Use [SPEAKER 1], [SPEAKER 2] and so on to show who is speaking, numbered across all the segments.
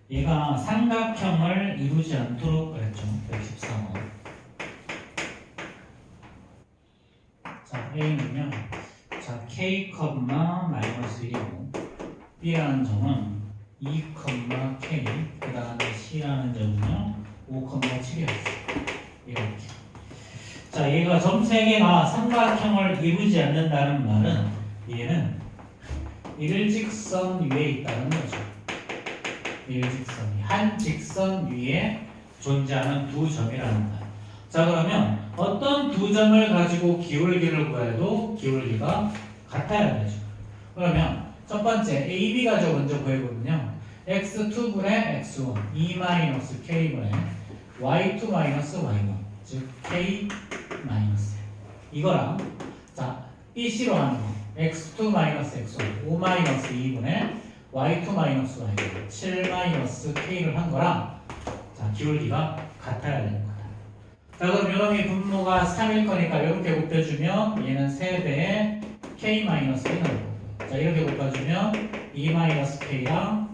[SPEAKER 1] 얘가 삼각형을 이루지 않도록 그랬죠. 113번. 자, A는요. 자, K, 마이너스 1이고 B라는 점은 2, K 그 다음에 C라는 점은요 5, 7이었어요. 이렇게. 자, 얘가 점 3개가 삼각형을 이루지 않는다는 말은 얘는 일직선 위에 있다는 거죠. 일직선이 한 직선 위에 존재하는 두 점이라는 거예요. 자, 그러면 어떤 두 점을 가지고 기울기를 구해도 기울기가 같아야 되죠. 그러면 첫 번째 AB 가지고 먼저 구해보면요. x2분의 x1 2-k분의 y2-y1 즉 k 이거랑 자 BC로 하는 거 x2-x1 5-2분의 y2-y1 7-k를 한 거랑 자 기울기가 같아야 되는 거다. 자, 그럼 요놈이 분모가 3일 거니까 이렇게 곱해주면 얘는 3배의 k-1 나올 거고. 자, 이렇게 곱해주면 2-k랑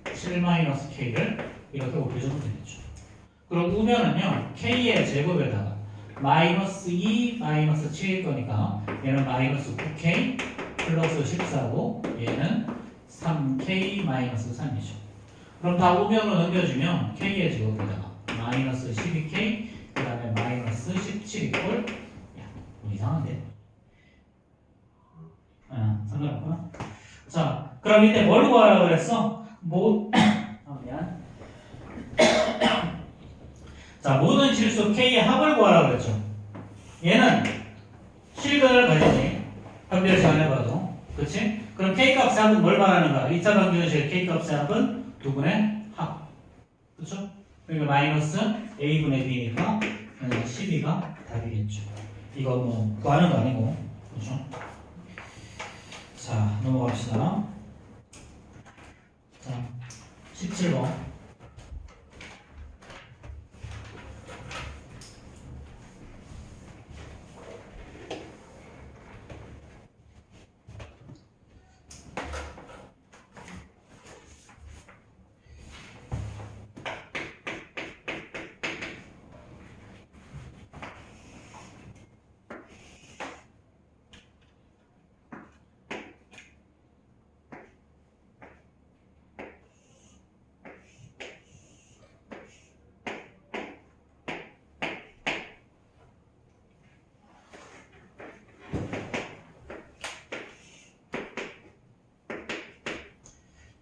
[SPEAKER 1] 7-k를 이렇게 곱해주면 되겠죠. 그럼 우면은요, k의 제곱에다가 마이너스 2, 마이너스 7일 거니까 얘는 마이너스 9k 플러스 14고 얘는 3k 마이너스 3이죠. 그럼 다 우면으로 넘겨주면 k의 제곱에다가 마이너스 12k 그 다음에 마이너스 17 이꼴 이상한데? 상관없구나. 자, 그럼 이때 뭘 구하라고 그랬어? 미안. 자, 모든 실수 k의 합을 구하라고 그랬죠. 얘는 실근을 가지지. 합비를 정해봐도. 그치? 그럼 k 값의 합은 뭘 말하는가? 2차 방정식 k 값의 합은 두 분의 합. 그쵸? 그러니까 마이너스 a분의 b니까 12가 답이겠죠. 이거 뭐 구하는 거 아니고. 그쵸? 자, 넘어갑시다. 자, 17번.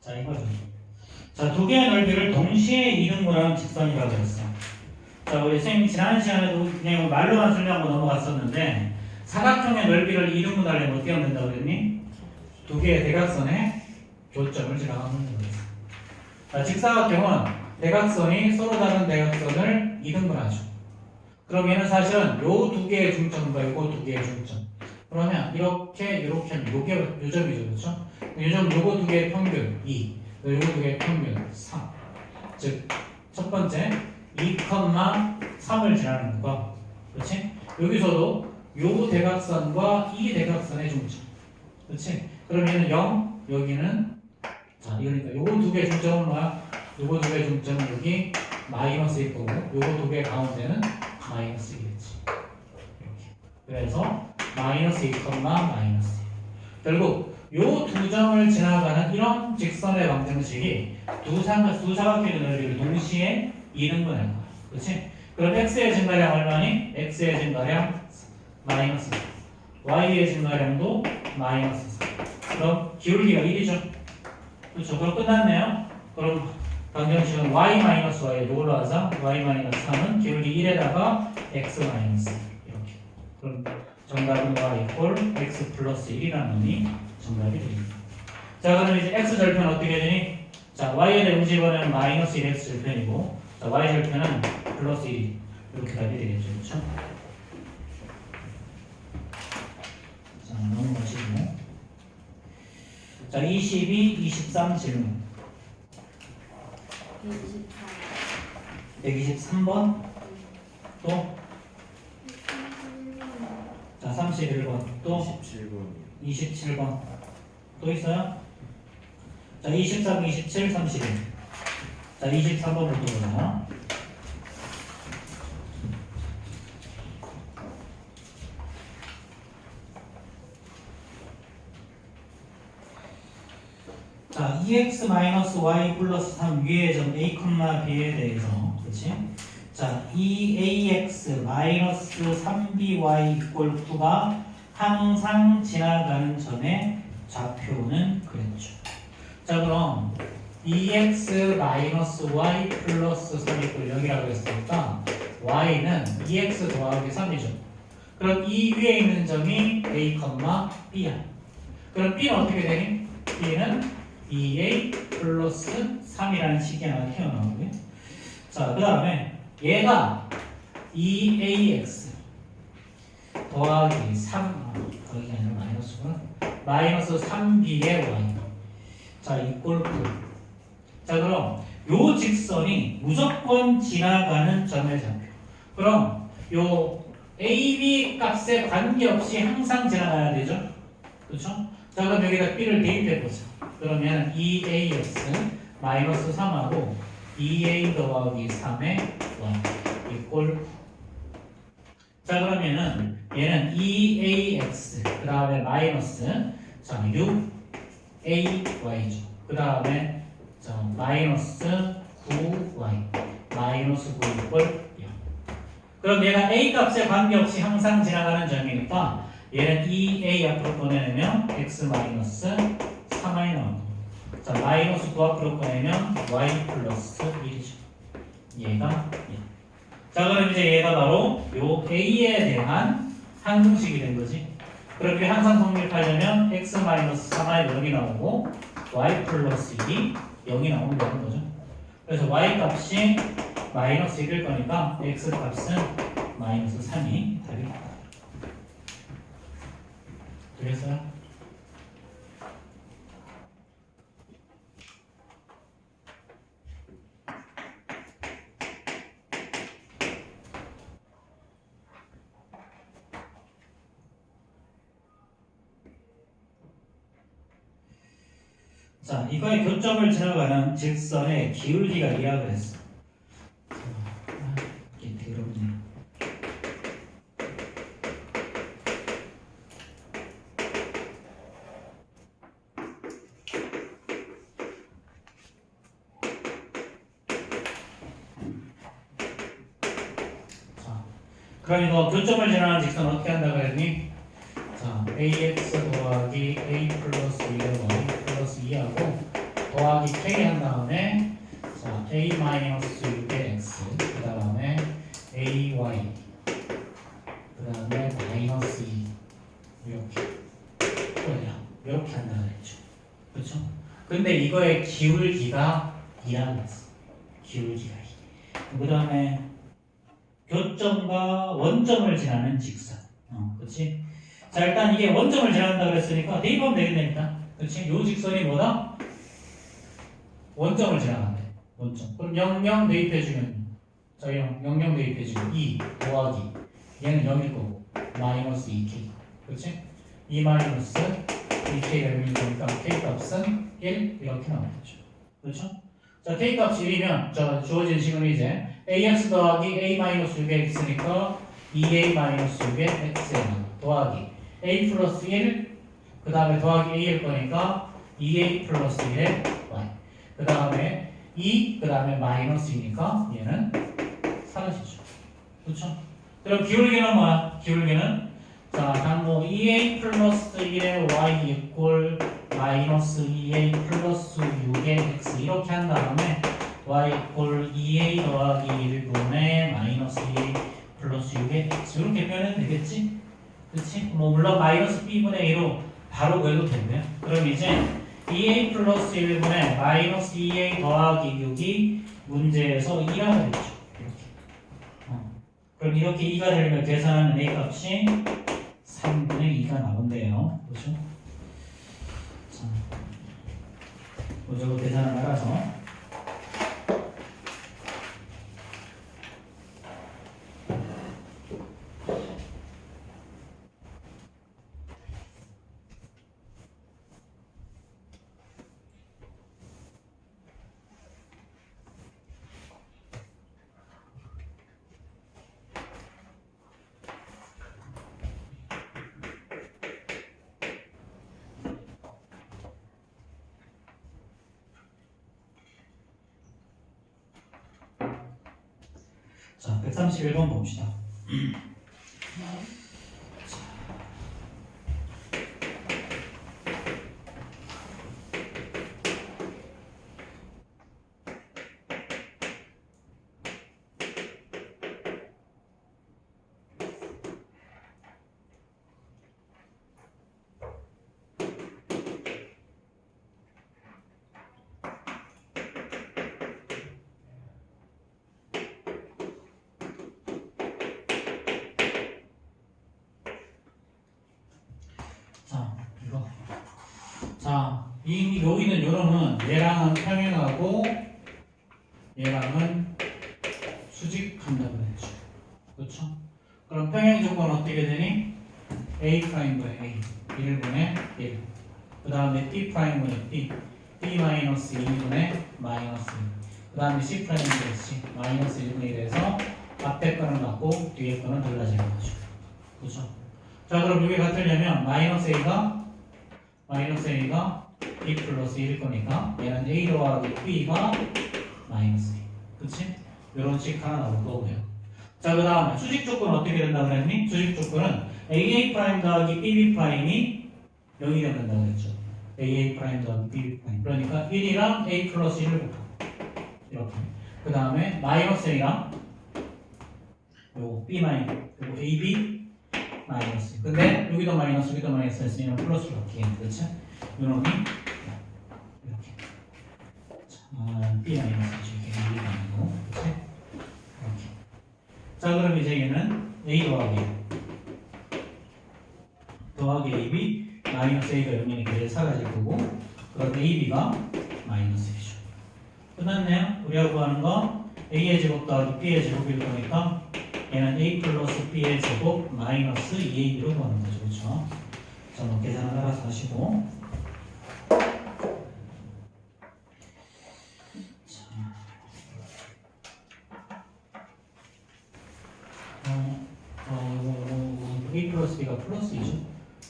[SPEAKER 1] 자, 이거죠. 자, 두 개의 넓이를 동시에 이등분하는 직선이라고 했어. 자, 우리 선생님 지난 시간에도 그냥 말로만 설명하고 넘어갔었는데 사각형의 넓이를 이등분하려면 어떻게 하면 된다고 그랬니? 두 개의 대각선의 교점을 지나가면 되겠어. 자, 직사각형은 대각선이 서로 다른 대각선을 이등분하죠. 그럼 얘는 사실은 요 두 개의 중점과 요거 두 개의 중점. 그러면 이렇게 하면 요게 요점이죠, 그렇죠? 요점 요거 두 개의 평균 2, 요거 두 개의 평균 3. 즉 첫 번째 2,3을 지나는 거, 그렇지? 여기서도 요 대각선과 이 대각선의 중점, 그렇지? 그럼 얘는 0, 여기는 자, 이러니까 요거 두 개의 중점은 뭐야? 요거 두 개의 중점은 여기 마이너스일 거고, 요거 두 개의 가운데는 마이너스이겠지. 이렇게. 그래서 마이너스 2, 마이너스 1. 결국 요 두 점을 지나가는 이런 직선의 방정식이 두 사각형의 넓이를 동시에 이등분할 거야. 그렇지? 그럼 x의 증가량 얼마니? x의 증가량 마이너스 4. y의 증가량도 마이너스 4. 그럼 기울기가 1이죠. 그렇죠? 그럼 끝났네요. 그럼 방정식은 y-y 이걸로 하자. y-3은 기울기 1에다가 x 이렇게. 그럼 정답은 y 이퀄 x 플러스 1이라는 놈이 정답이 됩니다. 자, 그럼 이제 x 절편 어떻게 되니? 자, y에 대한 집어넣으면 마이너스 1x 절편이고, 자, y 절편은 플러스 1 이렇게 답이 되겠죠, 그렇죠? 자, 넘어가시고, 자, 22, 23 질문. 123번 또, 자, 31번 또 27번 또 있어요? 자, 23, 27, 31. 자, 23번부터 보자. 자, 2x-y 플러스 3 위의 점 a, b에 대해서, 그치? 자, 2ax 마이너스 3by 이꼴 9가 항상 지나가는 점의 좌표는 그랬죠. 자, 그럼 2x 마이너스 y 플러스 3 이꼴 0이라고 했으니까 y는 2x 더하기 3이죠. 그럼 이 위에 있는 점이 a, b야. 그럼 b는 어떻게 되니? b는 2a 플러스 3이라는 식이 하나 튀어나오고요. 자, 그 다음에 얘가 2ax 더하기 3, 거기가 아니라 마이너스구나. 마이너스 3b의 y. 자, 이꼴 9. 자, 그럼 요 직선이 무조건 지나가는 점의 좌표. 그럼 요 ab 값에 관계없이 항상 지나가야 되죠. 그렇죠? 자, 그럼 여기다 b를 대입해 보자. 그러면 2ax 마이너스 3하고 2a 더하기 3의 y 이꼴 9. 자, 그러면은 얘는 2ax 그 다음에 마이너스 자 6ay죠. 그 다음에 자 마이너스 9y 마이너스 9 이꼴 0. 그럼 얘가 a 값에 관계없이 항상 지나가는 점이니까 얘는 2a 앞으로 꺼내면 x 마이너스 3y 나옵니다. 자, 마이너스 9 앞으로 꺼내면 y 플러스 1이죠. 얘가 1. 자, 그럼 이제 얘가 바로 요 a에 대한 항공식이 된 거지. 그렇게 항상 성립하려면 x 마이너스 3y 0이 나오고 y 플러스 1이 0이 나오면 되는 거죠. 그래서 y 값이 마이너스 1일 거니까 x 값은 마이너스 3이 답이다. 되겠어요? 자, 이거의 교점을 지나가는 직선의 기울기가 이라 그랬어. 이게 더럽네. 자, 그럼 이거 교점을 지나가는 직선 어떻게 한다고 했니? 자, ax 더하기 a 플러스 1의 y 플러스 2하고 더하기 k 한 다음에 자, a 마이너스 6의 x 그 다음에 ay 그 다음에 마이너스 2 이렇게 한다고 했죠. 그렇죠? 근데 이거의 기울기가 2라고 했어. 기울기가 2. 그 다음에 교점과 원점을 지나는 직선. 그렇지? 자, 일단 이게 원점을 지난다고 그랬으니까 대입하면 되겠네. 그렇지? 요 직선이 뭐다? 원점을 지나간대. 원점. 그럼 0, 대입해주면 자, 0 대입해주면 2 더하기 얘는 0일 거고 마이너스 2k. 그렇지? 2 마이너스 2k가 0일 거니까 k 값은 1 이렇게 나오겠죠. 그렇죠? 자, k 값이 1이면 자, 주어진 식은 이제 ax 더하기 a 마이너스 6의 x니까 2a 마이너스 6의 x에 더하기 a 플러스 1, 그 다음에 더하기 a일 거니까 2a 플러스 1의 y. 그 다음에 2, 그 다음에 마이너스 2니까 얘는 사라지죠. 그렇죠? 그럼 기울기는 뭐야? 기울기는 자, 당모 2a 플러스 1의 y 이꼴 마이너스 2a 플러스 6의 x 이렇게 한 다음에 y 이꼴 2a 더하기 1분의 마이너스 2a 플러스 6의 x 이렇게 표현해도 되겠지? 그렇지? 뭐 물론 마이너스 b분의 2로 바로 구해도 되고요. 그럼 이제 2a 플러스 1분의 마이너스 2a 더하기 6이 문제에서 2라고 했죠. 이렇게. 그럼 이렇게 2가 되면 계산하는 a 값이 3분의 2가 나온대요. 그렇죠? 자, 이거 계산을 알아서 자, 131번 봅시다. 자, 이거. 자, 여기는 요놈은 얘랑은 평행하고 얘랑은 수직한다고 했죠. 그렇죠? 그럼 평행 조건 어떻게 되니? A'분의 A, 1분의 1. 그 다음에 T'분의 B, B-2분의 마이너스 1. 그 다음에 C'분의 C, 마이너스 1분의 1에서 앞에 거는 같고 뒤에 거는 달라지는 거죠. 그렇죠? 자, 그럼 이게 같으려면 A가 B 플러스 1일 거니까 얘는 A 더하기 B가 마이너스 2. 그치? 이런 식 하나 나올 거고요. 자, 그 다음에 수직 조건 어떻게 된다고 그랬니? 수직 조건은 AA 프라임 더하기 BB 프라임이 0이 된다고 그랬죠. AA 프라임 더하기 BB 프라임. 그러니까 1이랑 A 플러스 1을 곱하고 이렇게. 그 다음에 마이너스 A랑 요거 B 마이너스 요거 AB 마이너스. 근데 여기도 마이너스 했으면 플러스로 바뀌겠네. 그렇지? 요놈이 이렇게. 자, B 마이너스 이렇게 B가 아니고. 그렇지? 이렇게. 자, 그럼 이제 얘는 A 더하기 AB 마이너스 A가 0이니까 얘를 사라질 거고, 그럼 AB가 마이너스 1이죠. 끝났네요. 우리가 구하는 거 A의 제곱 더하기 B의 제곱일 거니까 얘는 A 플러스 B의 제곱 마이너스 2AB로 구하는 거죠. 그렇죠? 자, 뭐 계산을 알아서 하시고. A 플러스 B가 플러스 2죠.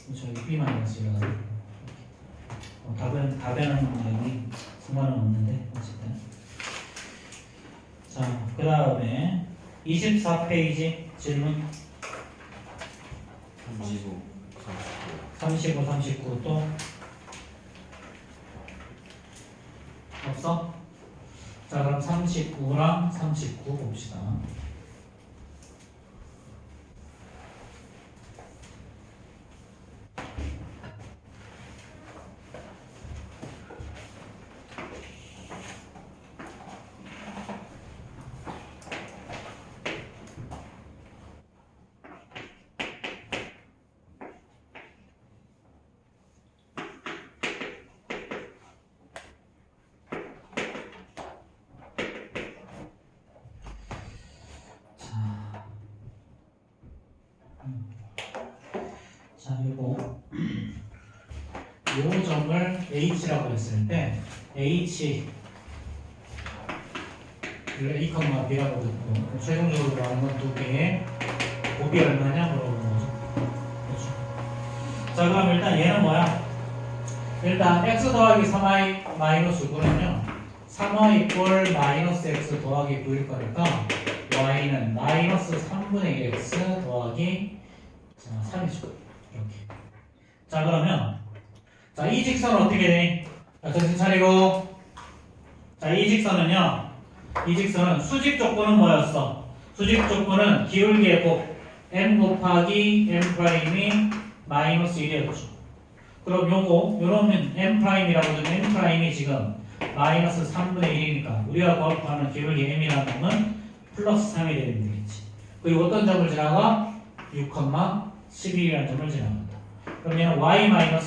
[SPEAKER 1] 그렇죠? B 마이너스 2가 답에는 여기 상관은 없는데 어쨌든. 자, 그 다음에 24페이지 질문 35, 39 또 없어? 자, 그럼 39랑 39 봅시다. 자, 요거 요 점을 H라고 했을 때 H A, B라고 듣고 최종적으로 나오는 건 두 개의 곱이 얼마냐 물어보는 거죠. 그렇죠. 자, 그럼 일단 얘는 뭐야? 일단 x 더하기 3y 마이너스 9는요 3y 이꼴 마이너스 x 더하기 9일 거니까 y는 마이너스 3분의 1x 더하기 3이죠. 이렇게. 자, 그러면 자, 이 직선은 어떻게 되니? 자, 정신 차리고. 자, 이 직선은요. 이 직선은 수직 조건은 뭐였어? 수직 조건은 기울기의 곱 m 곱하기 m 프라임이 마이너스 1이었죠. 그럼 요놈은 m 프라임이라고 하면 m 프라임이 지금 마이너스 3분의 1이니까 우리가 구하는 기울기 m이라는 놈은 플러스 3이 되면 되겠지. 그리고 어떤 점을 지나가? 6,11이라는 점을 지나간다. 그럼 얘는 y-y1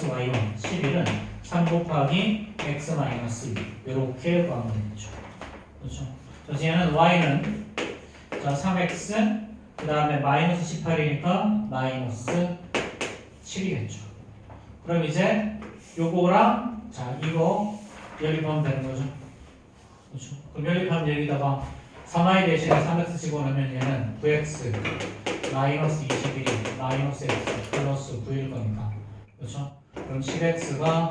[SPEAKER 1] 11은 3 곱하기 x-2 이렇게 구하면 되겠죠. 그렇죠? 그래서 얘는 y는 자 3x 그 다음에 마이너스 18이니까 마이너스 7이겠죠. 그럼 이제 요거랑 자 이거 연립하면 되는 거죠. 그렇죠? 그럼 연립하면 여기다가 3y 대신에 3x 집어넣으면 얘는 9x 마이너스 21이 마이너스 x 플러스 9일 거니까. 그렇죠? 그럼 10x가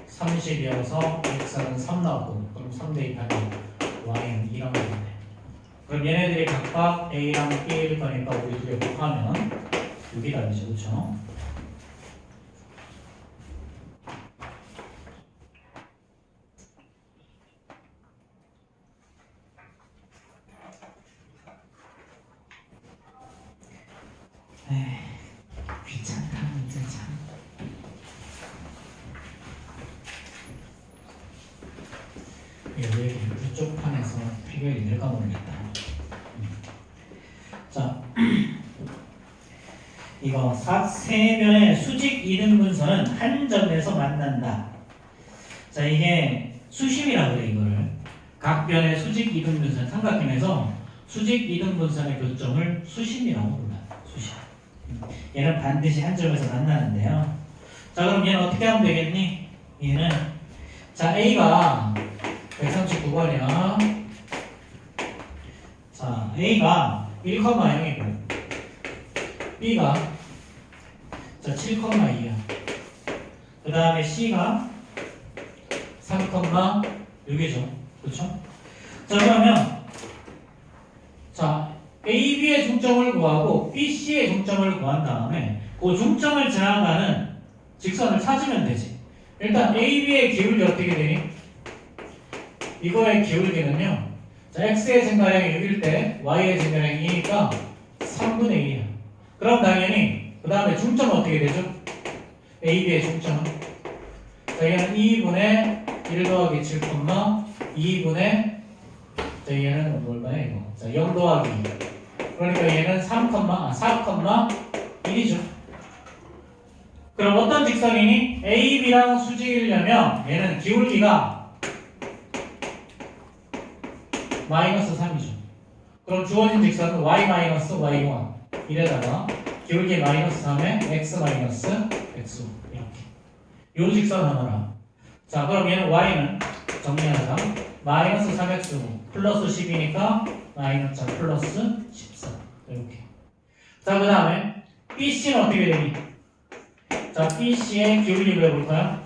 [SPEAKER 1] 30이어서 x는 3 나왔고 그럼 3 대입하면 y는 2라고 되겠네. 그럼 얘네들이 각각 A랑 B일 거니까 우리 두 개 곱하면 6이 답이죠. 그쵸? 에이, 귀찮다 문제 참. 여기 이쪽 판에서 필요하게 될까 모르겠다. 자, 이거 세 변의 수직 이등분선은 한 점에서 만난다. 자, 이게 수심이라고 그래 이거를. 각 변의 수직 이등분선 삼각형에서 수직 이등분선의 교점을 수심이라고 불러요. 수심. 얘는 반드시 한 점에서 만나는데요. 자, 그럼 얘는 어떻게 하면 되겠니? 얘는 자 A가 139번이야. 자, A가 1,0이고 B가 자 7,2야. 그 다음에 C가 3,6이죠. 그렇죠? 자, 그러면 자 AB의 중점을 구하고 BC의 중점을 구한 다음에 그 중점을 지나가는 직선을 찾으면 되지. 일단 AB의 기울기 어떻게 되니? 이거의 기울기는요. 자, x의 증가량이 6일 때 y의 증가량이 2니까 3분의 2이야. 그럼 당연히 그 다음에 중점은 어떻게 되죠? AB의 중점은 자, 얘는 2분의 1 더하기 7, 2분의 자, 얘는 얼마야 이거? 자, 0 더하기 2. 그러니까 얘는 4,1이죠. 그럼 어떤 직선이니? AB랑 수직이려면 얘는 기울기가 마이너스 3이죠. 그럼 주어진 직선은 y 마이너스 y1 이래다가 기울기 마이너스 3에 x 마이너스 x5 이렇게 요 직선 하나라. 자, 그럼 얘는 y는 정리하자. 마이너스 3x5 플러스 10이니까 마이너스 플러스 14 이렇게. 자, 그 다음에 BC는 어떻게 되니? 자, BC의 기울기 그려볼까요?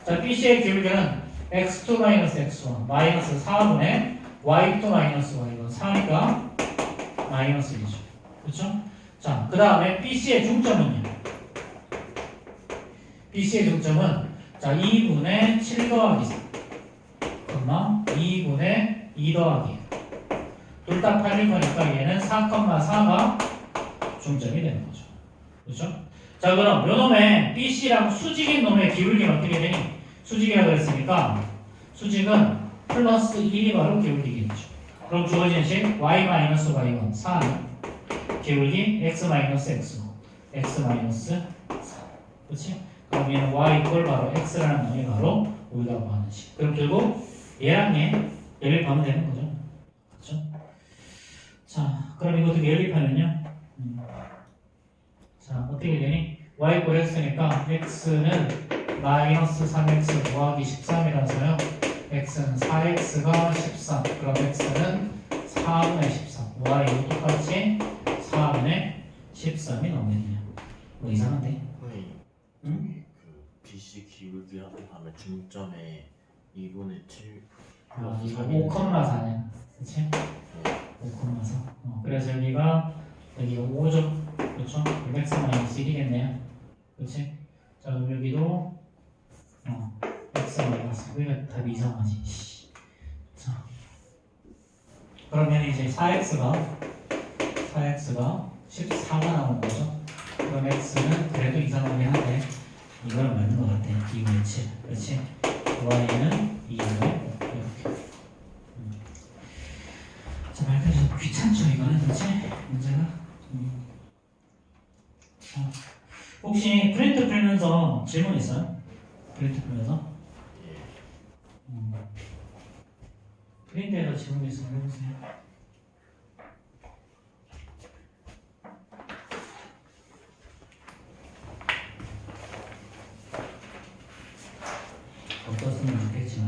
[SPEAKER 1] 자, BC의 기울기는 x2 마이너스 x1 마이너스 4분의 y2 마이너스 y1 4니까 마이너스 1이죠. 그렇죠? 자, 그 다음에 BC의 중점은요. BC의 중점은 자 2분의 7 더하기 4 2분의 2 더하기 둘 다 8일 거니까 얘는 4,4가 중점이 되는 거죠. 그렇죠? 자, 그럼 요 놈의 BC랑 수직인 놈의 기울기는 어떻게 되니? 수직이라고 했으니까 수직은 플러스 1이 바로 기울기겠죠. 그럼 주어진 식 y-y1 4는 기울기 x-x5 x-4 그렇지? 그럼 얘는 y 이퀄 바로 x라는 놈이 바로 우리가 구하는 식. 그럼 결국 얘랑 얘를 구하면 되는 거죠. 그렇죠? 자, 그럼 이것도 연립하면요. 자, 어떻게 되니? y 이퀄 x니까 x는 마이너스 3x 더하기 13이라서요. x는 4x가 13. 그럼 x는 4분의 13. y도 똑같이 4분의 13이 나오겠네요. 뭐 이상한데?
[SPEAKER 2] 응? 그 BC 기울기 하면 중점에 2분의 7
[SPEAKER 1] 아, 이거 5,4냐? 그치? 5,4. 그래서 여기가 5죠. 그렇죠? x 마이너스 1이겠네요. 그치? 자, 그럼 여기도 x 마이너스 왜 답이 이상하지? 자, 그러면 이제 4x가 14가 나오는 거죠. 그럼 x는 그래도 이상하긴 한데 이거랑 맞는 것 같아. 2분의 7. 그렇지? y는 2분의 5 이렇게. 자, 말까지 좀 귀찮죠 이거는 그렇지? 문제가. 자, 혹시 프린트 풀면서 질문 있어요? 프린트 풀면서? 프린트에다 질문 있으면 해보세요. 어떻으면 좋겠지만.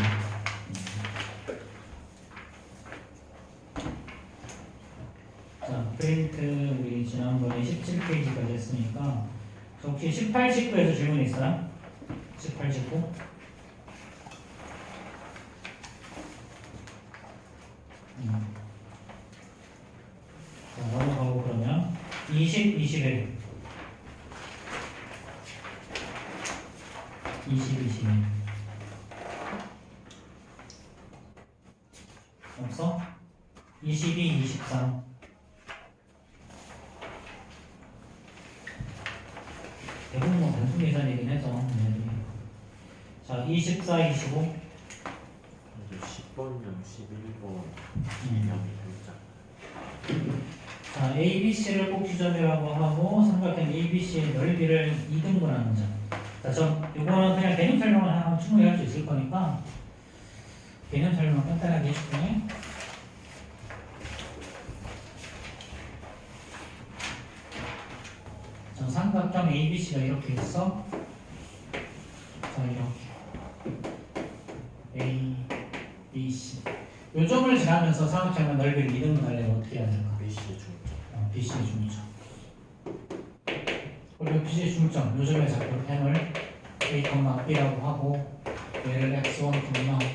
[SPEAKER 1] 자, 프린트 우리 지난번에 17페이지까지 했으니까 혹시 18, 19에서 질문 있어요? 18, 19? 21 21 없어? 22 23 대부분 뭐 단순 계산이긴 해서 자 24 25
[SPEAKER 2] 이제 10번이랑 11번 이형이 살짝
[SPEAKER 1] 자, ABC를 꼭 지점이라고 하고 삼각형 ABC의 넓이를 2등분하는 점. 자, 이거는 그냥 개념 설명을 하면 충분히 할 수 있을 거니까 개념 설명 간단하게 해줄게. 자, 삼각형 ABC가 이렇게 있어. 자, 이렇게 A, B, C. 요 점을 지나면서 삼각형의 넓이를 2등분하려면 어떻게 해야 될까?
[SPEAKER 2] BC의 중점
[SPEAKER 1] BC의 중점. 그리고 BC의 중점, 요점에 잡힌 펜을 A, B라고 하고 얘를 X1,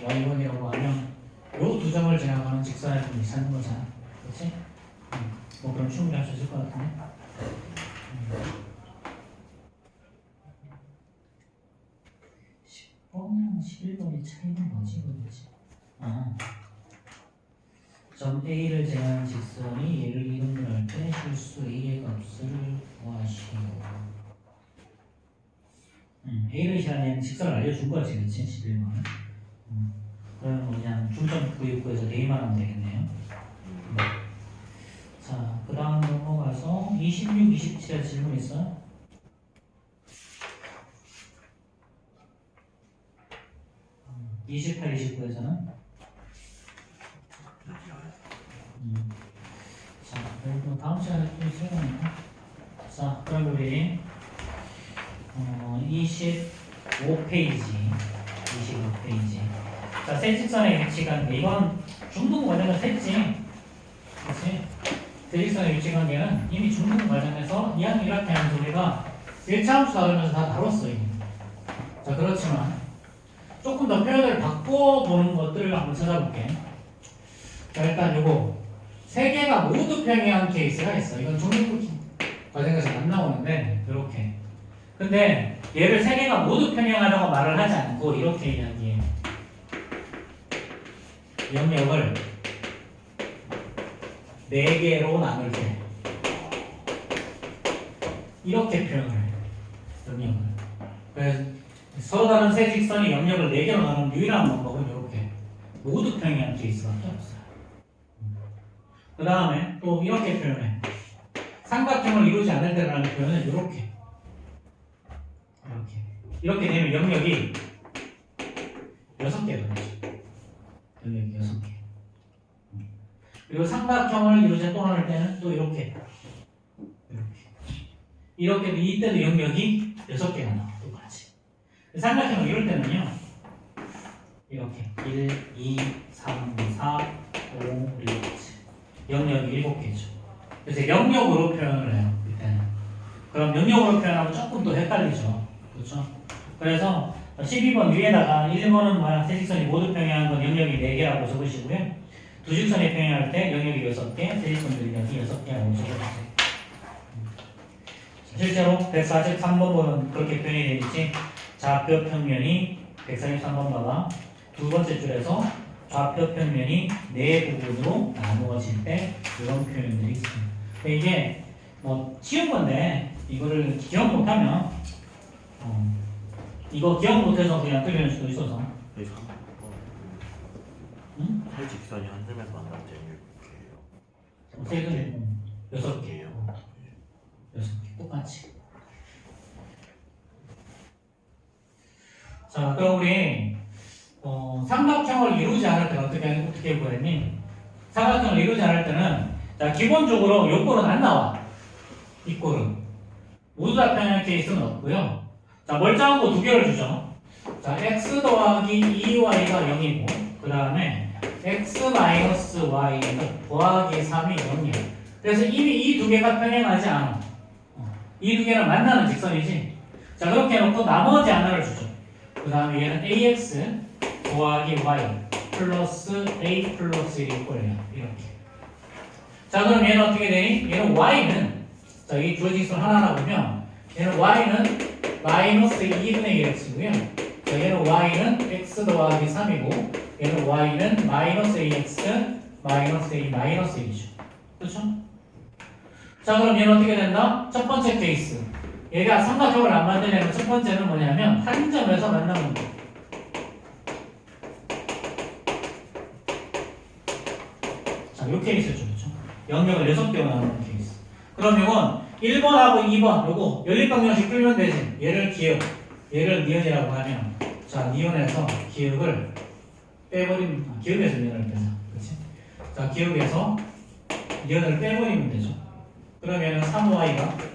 [SPEAKER 1] Y1이라고 하면 요 두 점을 지나가는 직선의 분이 찾는 거잖아. 그렇지? 뭐 그럼 충분히 할 수 있을 것 같은데? 10번이랑 11번의 차이는 뭐지 도대체? 점 A를 제한 직선이 얘를 이동할 때 실수 A의 값을 구하시오. A를 제한하는 직선을 알려준 거지, 그치? 11번은. 그러면 그냥 중점 구입구에서 A만 하면 되겠네요. 자, 그 다음 넘어가서 26, 27에 질문 있어요? 음, 28, 29에서는? 자, 그리고 다음 시간에 또 있어야 되니까. 자, 그럼 우리 25페이지. 자, 세직선의 위치관계. 이건 중등 과정에서 했지. 그렇지? 세직선의 위치관계는 이미 중등 과정에서 2학년 1학기 하면서 우리가 1차 함수 다루면서 다 다뤘어, 이미. 자, 그렇지만 조금 더 표현을 바꿔보는 것들을 한번 찾아볼게. 자, 일단 요거 세 개가 모두 평행한 케이스가 있어. 이건 중등 과정에서 안 나오는데 이렇게. 근데 얘를 세 개가 모두 평행하라고 말을 하지 않고 이렇게 이야기해. 영역을 네 개로 나눌 때 이렇게 표현을 해. 영역을. 그래서 서로 다른 세 직선이 영역을 네 개로 나누는 유일한 방법은 이렇게 모두 평행한 케이스밖에 없어요. 그 다음에 또 이렇게 표현해. 삼각형을 이루지 않을 때라는 표현은 이렇게 되면 영역이 6개가 되죠. 영역이 6개. 그리고 삼각형을 이루지 또 않을 때는 또 이렇게 이때도 영역이 6개가 나와. 똑같이. 삼각형을 이룰 때는요 이렇게 1, 2, 3, 4, 5, 6, 7 영역이 7개죠. 그래서 영역으로 표현을 해요. 이때는. 그럼 영역으로 표현하면 조금 더 헷갈리죠. 그렇죠? 그래서 12번 위에다가 1번은 뭐야? 세 직선이 모두 평행한 건 영역이 4개라고 적으시고요. 두 직선이 평행할 때 영역이 6개, 세 직선 영역이 6개라고 적어주세요. 실제로 143번은 그렇게 표현이 되어 있지. 좌표 평면이 143번 봐봐. 두 번째 줄에서 좌표 평면이 네 부분으로 나누어질 때 이런 표현들이 있습니다. 근데 이게 뭐 쉬운 건데 이거를 기억 못하면 이거 기억 못해서 그냥 틀릴 수도 있어서.
[SPEAKER 2] 이 3번
[SPEAKER 1] 응?
[SPEAKER 2] 세 직선이 한 점에서 만날 때 이렇게요.
[SPEAKER 1] 세 개, 6개예요. 6개 똑같이. 자, 그럼 우리 삼각형을 이루지 않을 때는 어떻게 구했니? 삼각형을 이루지 않을 때는 자 기본적으로 요 꼴은 안 나와. 이 꼴은 모두 다 평행한 케이스는 없고요. 자, 멀쩡한 거 2개를 주죠. 자, x 더하기 2y가 0이고 그 다음에 x 마이너스 y 더하기 3이 0이야. 그래서 이미 이 2개가 평행하지 않아. 이 2개는 만나는 직선이지. 자, 그렇게 해놓고 나머지 하나를 주죠. 그 다음에 얘는 ax 더하기 y 플러스 a 플러스 1이 꼴이야. 이렇게. 자, 그럼 얘는 어떻게 되니? 얘는 y는 자, 이 주어진 식을 하나하나 보면 얘는 y는 마이너스 2분의 1x고요. 자, 얘는 y는 x 더하기 3이고 얘는 y는 마이너스 ax 마이너스 a 마이너스 1이죠. 그렇죠? 자, 그럼 얘는 어떻게 된다? 첫 번째 케이스. 얘가 삼각형을 안 만들려면 첫 번째는 뭐냐면 한 점에서 만나는 거. 자, 요 케이스죠. 그렇죠? 영역을 6개로 나누는 케이스. 그럼 이건 1번하고 2번 요거 연립방정식 풀면 되지. 얘를 기억, 얘를 니은이라고 하면 자, 니은에서 기억을 빼버리면 기억에서 니은을 빼자. 그렇지? 자, 기억에서 니은을 빼버리면 되죠. 그러면은 3y가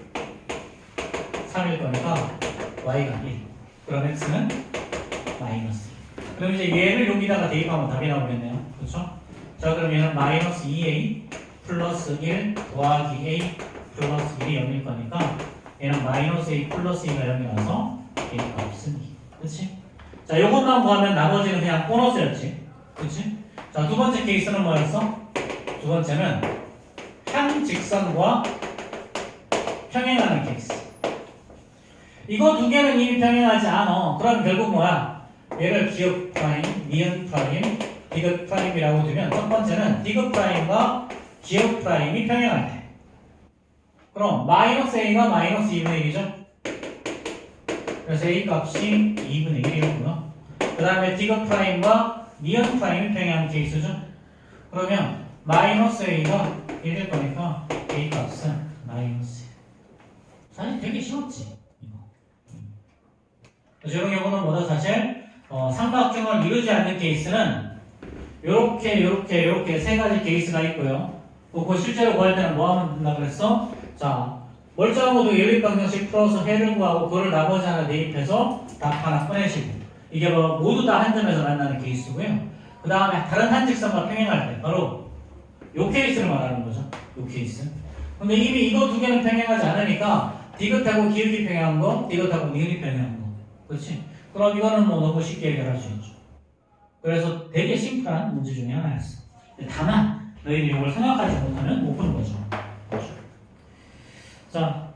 [SPEAKER 1] 3일 거니까 y가 1. 그럼 x는 마이너스. 그럼 이제 얘를 여기다가 대입하면 답이 나오겠네요. 그렇죠? 자, 그럼 얘는 마이너스 2a 플러스 1 더하기 a 플러스 1이 0일 거니까 얘는 마이너스 a 플러스 2가 0이 와서 a가 없으니. 그렇지? 자, 요것만 구하면 나머지는 그냥 보너스였지. 그렇지? 자, 두 번째 케이스는 뭐였어? 두 번째는 한 직선과 평행하는 케이스. 이거 두 개는 이미 평행하지 않아. 그럼 결국 뭐야? 얘를 기억 프라임, 니은 프라임, 디귿 프라임이라고 두면 첫 번째는 디귿 프라임과 기억 프라임이 평행할 때. 그럼 마이너스 a가 마이너스 2분의 1이죠? 그래서 a 값이 2분의 1이었고요. 그 다음에 디귿 프라임과 니은 프라임이 평행하는 케이스죠? 그러면 마이너스 a가 1일 거니까 a 값은 마이너스 1. 사실 되게 쉬웠지. 이런 경우는 뭐다 사실 삼각형을 이루지 않는 케이스는 요렇게 세 가지 케이스가 있고요. 그거 실제로 구할 때는 뭐 하면 된다 그랬어? 자, 멀쩡한 것도 연립방정식 풀어서 해를 구하고 그걸 나머지 하나 대입해서 답 하나 꺼내시고 이게 뭐 모두 다 한 점에서 만나는 케이스고요. 그 다음에 다른 한 직선과 평행할 때 바로 요 케이스를 말하는 거죠. 요 케이스. 근데 이미 이거 두 개는 평행하지 않으니까 디귿하고 기울기 평행한 거, 디귿하고 니은이 평행한 거. 그렇지? 그럼 이거는 뭐 너무 쉽게 해결할 수 있죠. 그래서 되게 심플한 문제 중에 하나였어. 다만 너희들이 이걸 생각하지 못하면 못 푸는 거죠. 자,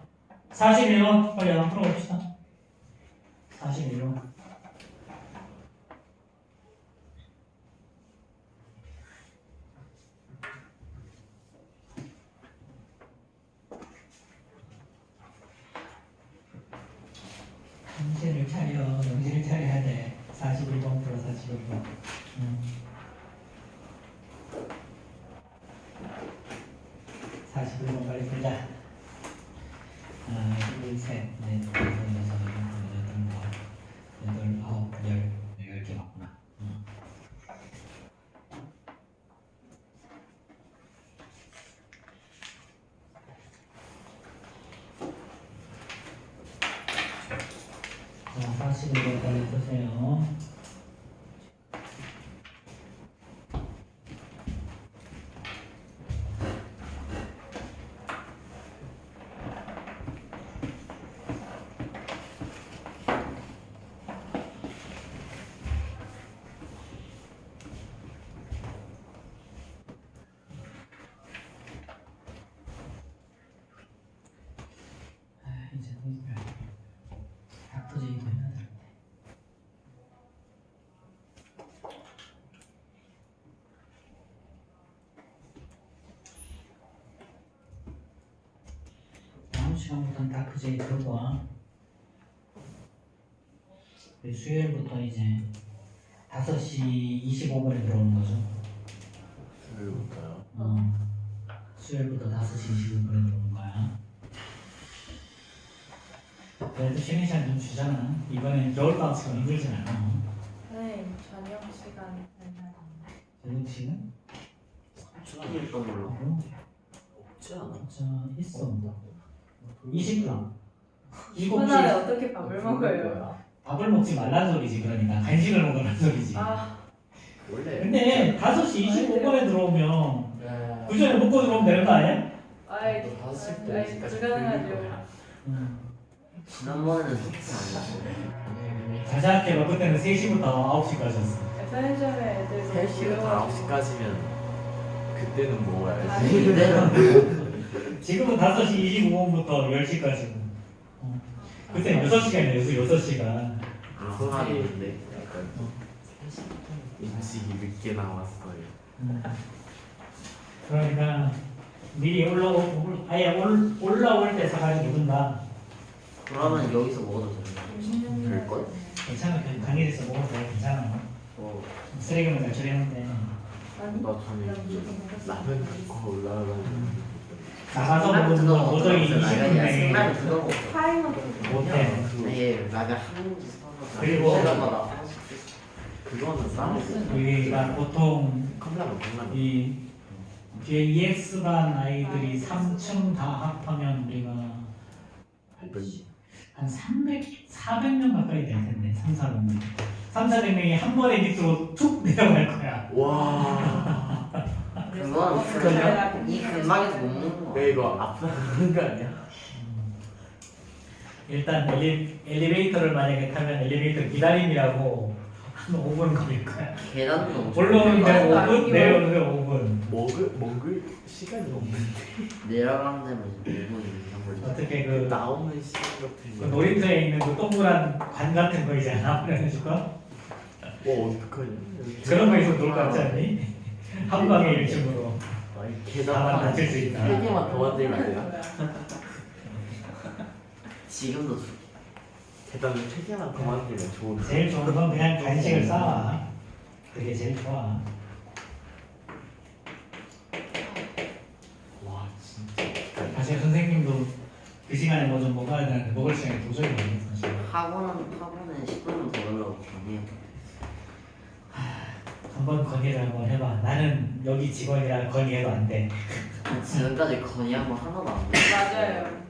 [SPEAKER 1] 41번 빨리 한번 풀어봅시다. 41번. 정신을 차려. 정신을 차려야 돼. 41번 풀어 41번. 41번 빨리 풀자. 하나, 둘, 셋, 넷, 다섯, 여섯, 일곱, 여덟, 아홉, 열. 10개 맞구나. 자, 41번 빨리 푸세요. 이제 닥터제이 되면 되는데. 다음 시간부터는 다크제이 들고 와. 수요일부터 이제 5시 25분에 들어오는 거죠.
[SPEAKER 2] 수요일부터요?
[SPEAKER 1] 수요일부터 5시 25분에 들어오는 거야. 그래도 쉬는 시간 좀 주잖아. 이번엔 겨울방학처럼 힘들진 않아.
[SPEAKER 3] 네, 저녁 시간 되나요?
[SPEAKER 1] 저녁 시간?
[SPEAKER 2] 수요일건 걸로
[SPEAKER 1] 하고
[SPEAKER 2] 없지 않아?
[SPEAKER 1] 자, 있어. 20분.
[SPEAKER 3] 이번에 어떻게 밥을 먹어요?
[SPEAKER 1] 밥을 먹지 말라는 소리지. 그러니까 간식을 먹으라는 소리지.
[SPEAKER 3] 아,
[SPEAKER 2] 원래
[SPEAKER 1] 근데 5시 25분에 들어오면
[SPEAKER 2] 네.
[SPEAKER 1] 그 전에 먹고 들어오면 되는 거 아니야?
[SPEAKER 3] 아이,
[SPEAKER 2] 또 5시
[SPEAKER 3] 아이,
[SPEAKER 2] 때까지
[SPEAKER 3] 불가능하죠.
[SPEAKER 2] 지난번에는 그렇게 안
[SPEAKER 1] 자세하게 그때는 3시부터 9시까지였어.
[SPEAKER 3] 편의점에 애들
[SPEAKER 2] 했어 3시부터 9시까지면 그때는
[SPEAKER 3] 아니.
[SPEAKER 2] 먹어야지 이때는
[SPEAKER 1] 지금은 5시 25분부터 10시까지. 그때 6시간이에요. 6시간.
[SPEAKER 2] 소살인데 약간 음식이 늦게 나왔어요.
[SPEAKER 1] 그러니까 미리 올라올 때 사가지고 둔다.
[SPEAKER 4] 그러면 여기서 먹어도 되는 될걸?
[SPEAKER 1] 괜찮아. 강의에서 먹어도 돼. 괜찮아. 쓰레기만 잘 처리하는데.
[SPEAKER 2] 나 전에 라면 갖고 올라가가지고
[SPEAKER 1] 나가서 먹으면 도저히 20분에
[SPEAKER 4] 생각이 들어.
[SPEAKER 3] 파이만
[SPEAKER 1] 못해.
[SPEAKER 4] 예, 나가 한국지 사서
[SPEAKER 1] 그리고
[SPEAKER 4] 시간마다
[SPEAKER 2] 그거는 싸웠어.
[SPEAKER 1] 우리가 보통
[SPEAKER 2] 컵라면 컵라면.
[SPEAKER 1] 이 뒤에 EX반 아이들이 3층 다 합하면 우리가 한 400명 가까이 될 텐데 300명 400명이 한 번에 밑으로 툭 내려갈 거야.
[SPEAKER 2] 와.
[SPEAKER 4] 그건 이 근방에서 못 먹는
[SPEAKER 2] 야
[SPEAKER 4] 거야.
[SPEAKER 2] 이거 앞서가는 거 아니야?
[SPEAKER 1] 일단 엘리베이터를 만약에 타면 엘리베이터 기다림이라고 한 5분 걸릴 거야.
[SPEAKER 4] 계단도 엄청
[SPEAKER 1] 올라오는데
[SPEAKER 3] 맞아.
[SPEAKER 1] 5분, 내려오는데 5분.
[SPEAKER 2] 먹을 시간이 없는데
[SPEAKER 4] 내려가는 데만 이제 5분 이상 걸리죠.
[SPEAKER 1] 어떻게
[SPEAKER 2] 나오는 시간
[SPEAKER 1] 그
[SPEAKER 2] 같은 거.
[SPEAKER 1] 놀이터에 있는 그 동그란 관 같은 거 있잖아. 그래가지고
[SPEAKER 2] 어떡하냐?
[SPEAKER 1] 그런 거 있으면 놀 것 같지 않니? 한 방에 1층으로
[SPEAKER 2] 아니
[SPEAKER 1] 다만
[SPEAKER 2] 계단
[SPEAKER 1] 다칠 수 있다.
[SPEAKER 2] 3개만 더 만들면 안 되나?
[SPEAKER 4] 지금도
[SPEAKER 2] 계단을 3개만 더 만들면 좋은데.
[SPEAKER 1] 제일 좋은 건 그냥 간식을 싸와. 그게 제일 좋아.
[SPEAKER 2] 와 진짜.
[SPEAKER 1] 사실 선생님도 그 시간에 뭐 좀 먹어야 되는데 먹을 시간이 도저히 없네 사실.
[SPEAKER 4] 학원에 10분 더 가려고 정해.
[SPEAKER 1] 한번 건의를 한번 해봐. 나는 여기 직원이라 건의해도 안 돼.
[SPEAKER 4] 지금까지 건의한 거 하나도 안 돼.
[SPEAKER 3] 맞아요.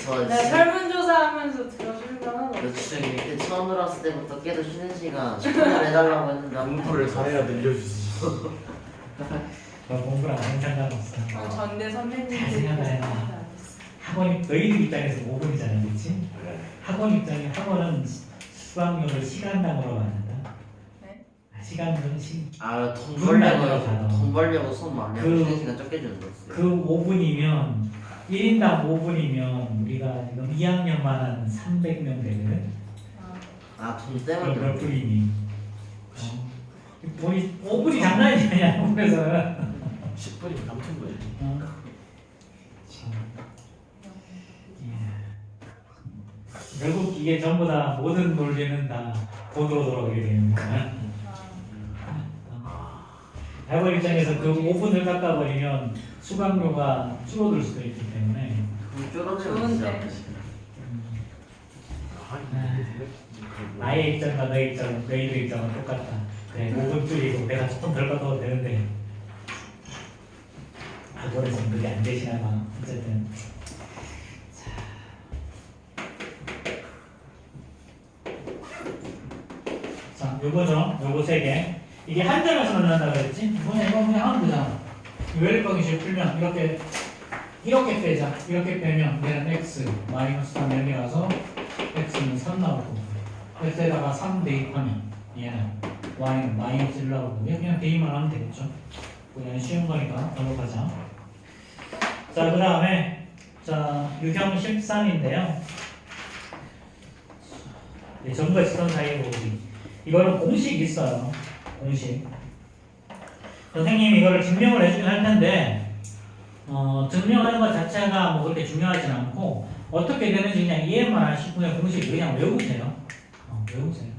[SPEAKER 4] 저
[SPEAKER 3] 내가 설문조사하면서 들어주는 거 하나도 없어.
[SPEAKER 4] 며칠 전에 밑에 처음 들어왔을 때부터 깨도 쉬는 시간 10분을 해달라고 했는데
[SPEAKER 2] 공부를 잘해야 늘려주지.
[SPEAKER 1] 너 공부랑 아무 상관없어.
[SPEAKER 3] 전대 선배님
[SPEAKER 1] 잘 생각해봐. 학원 너희들 입장에서 5분이잖아, 그렇지? 학원 입장에 학원은 수강료를 시간당으로 받는다.
[SPEAKER 3] 네?
[SPEAKER 1] 시간은
[SPEAKER 4] 돈
[SPEAKER 1] 분량으로
[SPEAKER 4] 벌려고
[SPEAKER 1] 받아.
[SPEAKER 4] 돈 벌려고 수업 많이 하고
[SPEAKER 1] 그-
[SPEAKER 4] 쉬는 시간 적게 주는 거였어요.
[SPEAKER 1] 그 5분이면 1인당 5분이면 우리가 지금 2학년만 한 300명 되거든.
[SPEAKER 4] 돈 때문에
[SPEAKER 1] 그럼 몇 분이니? 돈이 5분이 장난이 아니야. 그래서
[SPEAKER 2] 10분이면 3,000분.
[SPEAKER 1] 참. 예. 결국 이게 전부 다 모든 논리는 다 돈으로 돌아가게 되는 거야. 학원 입장에서 그 5분을 깎아버리면 수강료가 줄어들 수도 있기 때문에
[SPEAKER 4] 돈 줄어들면
[SPEAKER 3] 좋은데.
[SPEAKER 4] 진짜
[SPEAKER 1] 나의 입장과 너의 입장은 너희들 입장은 똑같다. 그래 5분 줄이고 내가 조금 덜 깎아도 되는데 학원에서는 그게 안 되시나 봐. 어쨌든 자 요거죠. 요거 3개. 이게 한 점에서 만난다 그랬지? 이거 그냥 하면 되잖아. 외래방식을 풀면 이렇게 빼자. 이렇게 빼면 얘는 x 마이너스 3이라서 x는 3 나오고 x에다가 3 대입하면 얘는 y는 마이너스 1 나오고 그냥 대입만 하면 되겠죠. 그냥 쉬운 거니까 넘어가자. 자, 그 다음에 자 유형 13인데요. 점과 직선 사이의 거리. 이거는 공식이 있어요. 공식. 선생님이 이거를 증명을 해주긴 할 텐데 증명하는 것 자체가 뭐 그렇게 중요하진 않고 어떻게 되는지 그냥 이해만 하시고요. 공식 그냥 외우세요. 외우세요.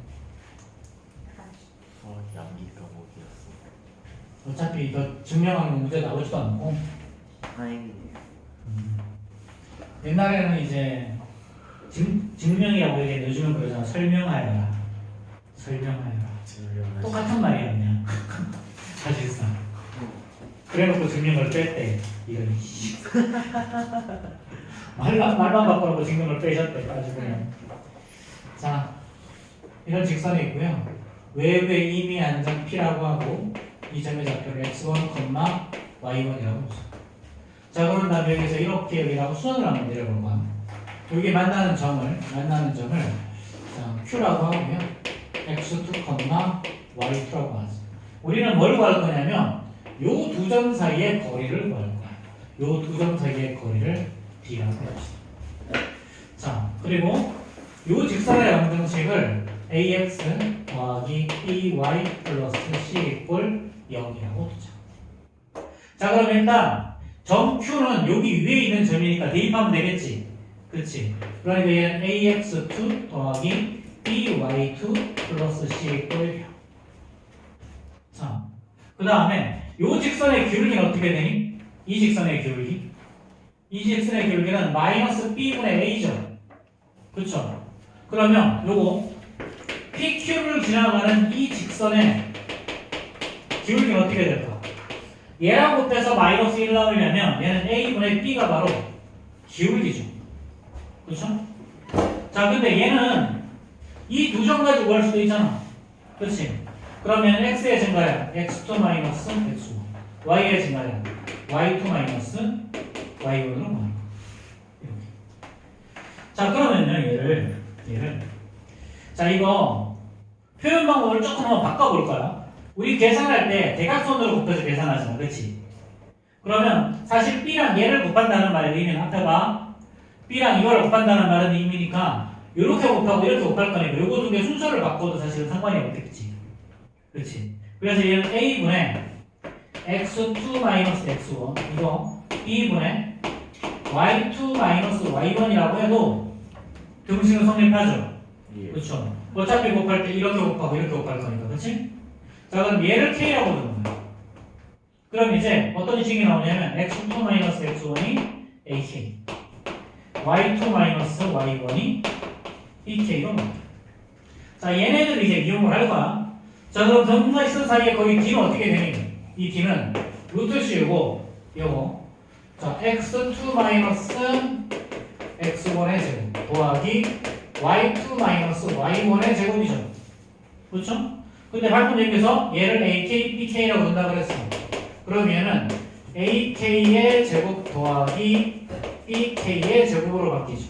[SPEAKER 2] 양기가 뭐였어?
[SPEAKER 1] 어차피 이거 증명하는 문제 나오지도 않고
[SPEAKER 4] 다행이네요.
[SPEAKER 1] 옛날에는 이제 증명이라고 얘기해 요즘은 그러잖아. 설명하여라. 똑같은 말이야 그냥 사실상. 그래놓고 증명을 뺐대. 이런 말만 바꿔놓고 증명을 빼셨대. 아주 그냥. 자, 이런 직선이 있고요. 외부의 임의 안정 P라고 하고 이 점의 좌표를 x1, y1이라고 했어. 자, 그런 다음에 여기서 이렇게 여기라고 수선을 한번 내려볼 거야. 여기 만나는 점을 자, Q라고 하고요. x2, y2라고 하죠. 우리는 뭘 구할 거냐면 요 두 점 사이의 거리를 구할 거야. 요 두 점 사이의 거리를 D라고 합시다. 자, 그리고 요 직선의 방정식을 ax 더하기 by 플러스 c 이꼴 0이라고 두자. 자, 그럼 일단 점 Q는 여기 위에 있는 점이니까 대입하면 되겠지. 그렇지. 그러니까 얘는 ax2 더하기 by2 플러스 c 이꼴 0. 자, 그 다음에 요 직선의 기울기는 어떻게 되니? 이 직선의 기울기. 이 직선의 기울기는 마이너스 b분의 a죠. 그쵸? 그러면 요거 PQ를 지나가는 이 직선의 기울기는 어떻게 될까? 얘랑 곱해서 마이너스 1 나오려면 얘는 A분의 B가 바로 기울기죠. 그쵸? 자, 근데 얘는 이 두 점 가지고 구할 수도 있잖아. 그치? 그러면 X의 증가량 X2 마이너스 X1, Y의 증가량 Y2 마이너스 Y1으로 나눠. 이렇게. 자, 그러면요, 얘를 자, 이거 표현 방법을 조금 한번 바꿔볼까요? 우리 계산할 때 대각선으로 곱해서 계산하잖아, 그렇지? 그러면 사실 B랑 얘를 곱한다는 말의 의미는 앞에 봐. B랑 이걸 곱한다는 말은 의미니까 이렇게 곱하고 이렇게 곱할 거니까 요거 두 개 순서를 바꿔도 사실은 상관이 없겠지. 그렇지? 그래서 얘는 A분의 x2-x1 이거 B분의 y2-y1이라고 해도 등식은 성립하죠.
[SPEAKER 2] 예.
[SPEAKER 1] 그렇죠. 어차피 곱할 때 이렇게 곱하고 이렇게 곱할 거니까, 그렇지? 자, 그럼 얘를 K라고 두는 거야. 그럼 이제 어떤 식이 나오냐면 x2-x1이 AK, y2-y1이 BK로 나와. 자, 얘네들 이제 이용을 할 거야. 자, 그럼 점과 있은 사이에 거기 D는 어떻게 되니? 이 D는 루트 C이고, 요거. 자, x2-x1의 제곱 더하기 y2-y1의 제곱이죠. 그렇죠? 근데 방금 여기서 얘를 AK, BK라고 둔다 그랬어. 그럼 얘는 AK의 제곱 더하기 BK의 제곱으로 바뀌죠.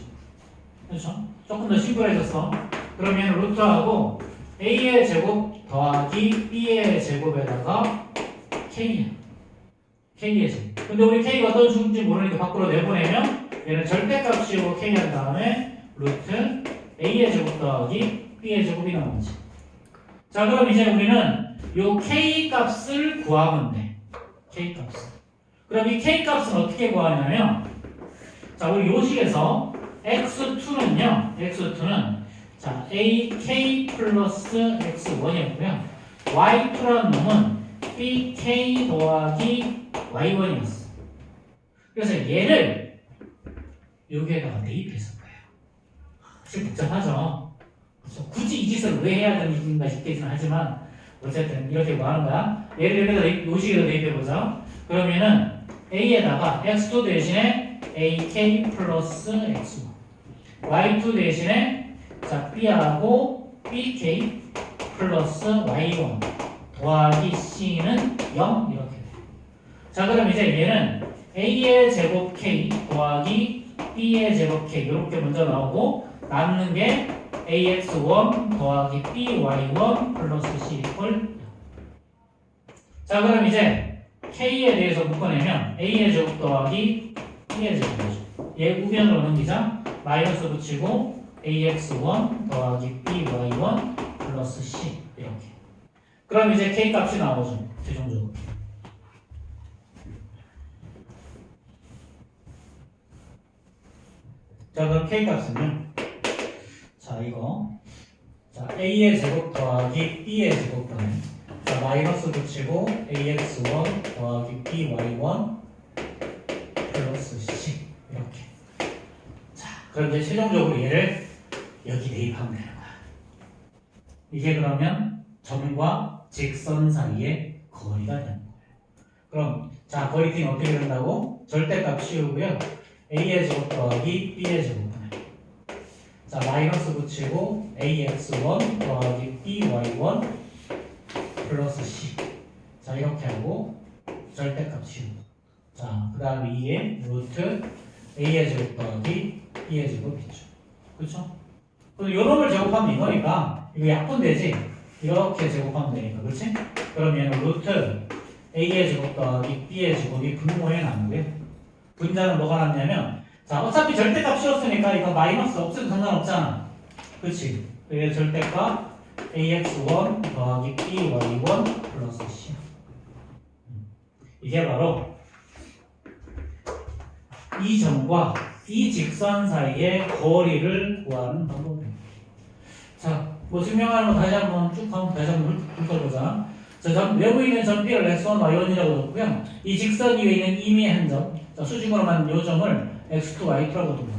[SPEAKER 1] 그렇죠? 조금 더 심플해졌어. 그럼 얘는 루트하고 A의 제곱 더하기 B의 제곱에다가 K야. K의 제곱. 근데 우리 K가 어떤 수인지 모르니까 밖으로 내보내면 얘는 절대값이고 K 한 다음에 루트 A의 제곱 더하기 B의 제곱이 나오지. 자, 그럼 이제 우리는 요 K 값을 구하면 돼. K 값을. 그럼 이 K 값은 어떻게 구하냐면, 자, 우리 요식에서 x2는 자, AK 플러스 x1이었고요. y2라는 놈은 bk 더하기 y1이었어. 그래서 얘를 여기에다가 대입했을 거예요. 사실 복잡하죠. 그래서 굳이 이 짓을 왜 해야 되는가 싶긴 하지만 어쨌든 이렇게 뭐 하는 거야? 얘를 여기다 요식에다 대입해보자. 그러면은 a에다가 x2 대신에 ak 플러스 x1, y2 대신에 자, b하고 bk 플러스 y1 더하기 c는 0 이렇게 돼. 자, 그럼 이제 얘는 a의 제곱 k 더하기 b의 제곱 k 이렇게 먼저 나오고 남는 게 ax1 더하기 by1 플러스 c 이퀄 0. 자, 그럼 이제 k에 대해서 묶어내면 a의 제곱 더하기 b의 제곱이죠. 얘 우변으로 넘기자. 마이너스 붙이고 ax1 더하기 by1 플러스 c 이렇게. 그럼 이제 k 값이 나오죠. 최종적으로. 자, 그럼 k 값은요. 자, 이거. 자, a의 제곱 더하기 b의 제곱분의 자, 마이너스 붙이고 ax1 더하기 by1 플러스 c 이렇게. 자, 그럼 이제 최종적으로 얘를 여기 대입하면 되는 거야. 이게 그러면 점과 직선 사이의 거리가 되는 거예요. 그럼 자, 거리 T는 어떻게 된다고? 절대값 씌우고요. a의 제곱 더하기 b의 제곱분의 자, 마이너스 붙이고 ax1 더하기 by1 플러스 c. 자, 이렇게 하고 절대값 씌우고. 자, 그 다음에 2의 루트 a의 제곱 더하기 b의 제곱 있죠. 그렇죠? 그럼 요 놈을 제곱하면 이거니까 이거 약분되지? 이렇게 제곱하면 되니까. 그렇지? 그럼 얘는 루트 a의 제곱 더하기 b의 제곱이 분모에 나오고요. 분자는 뭐가 남냐면 자 어차피 절대값 씌웠으니까 이거 마이너스 없어도 상관없잖아. 그렇지? 그래서 절대값 ax1 더하기 by1 플러스 c. 이게 바로 이 점과 이 직선 사이의 거리를 구하는 방법입니다. 자, 뭐 증명하는 거 다시 한번 쭉 한번 다시 한번 훑어보자. 자, 외부에 있는 점 B를 x1, y1이라고 놓고요. 이 직선 위에 있는 임의의 한 점, 자, 수직으로 만든 요 점을 x2, y2라고 둡니다.